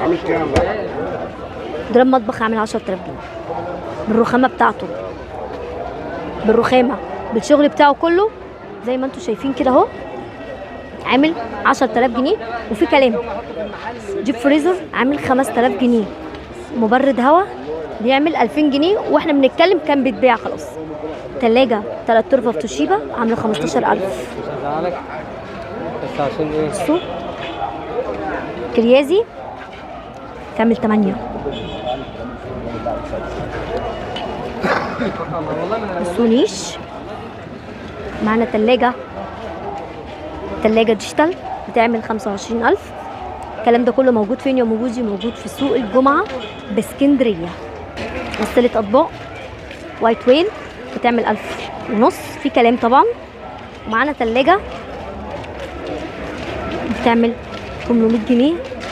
عامل كام بقى؟ درام مطبخ عامل 10000 جنيه بالرخامه بتاعته، بالرخامه بالشغل بتاعه كله زي ما انتم شايفين كده اهو، عامل 10000 جنيه. وفي كلام جيب فريزر عامل 5000 جنيه، مبرد هواء بيعمل 2000 جنيه، واحنا بنتكلم كان بيتباع خلاص. تلاجة 3 رفف توشيبا عامله 15000. بس عشان ايه؟ بصوا كريازي تعمل 8. بصوا نيش. معانا تلاجة ديجيتال بتعمل 25000. الكلام ده كله موجود فين يا موجودي؟ موجود في سوق الجمعة باسكندرية. غسالة أطباق وايت ويل بتعمل 1500. في كلام طبعا. ومعانا تلاجة بتعمل 800 جنيه